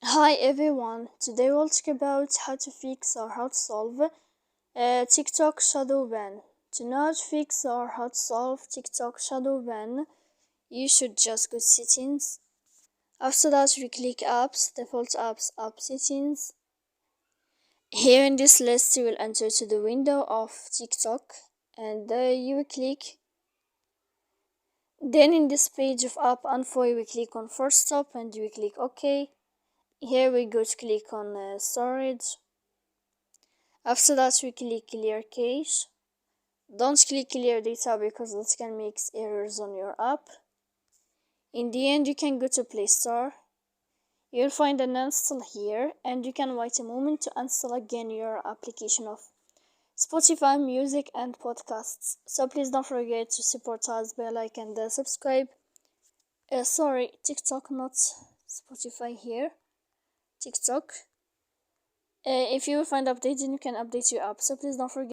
Hi everyone, today we'll talk about how to fix or how to solve TikTok Shadowban. To know how to fix or how to solve TikTok Shadowban, you should just go to settings. After that, we click apps, default apps, app settings. Here in this list, you will enter to the window of TikTok and you will click. Then in this page of app info, you will click on force stop and you will click OK. Here we go to click on storage. After that, we click clear cache. Don't click clear data because that can make errors on your app. In the end, you can go to Play Store. You'll find an install here and you can wait a moment to install again your application of Spotify music and podcasts. So please don't forget to support us by like and subscribe. Sorry, TikTok, not Spotify here. TikTok. If you find updates, then you can update your app. So please don't forget.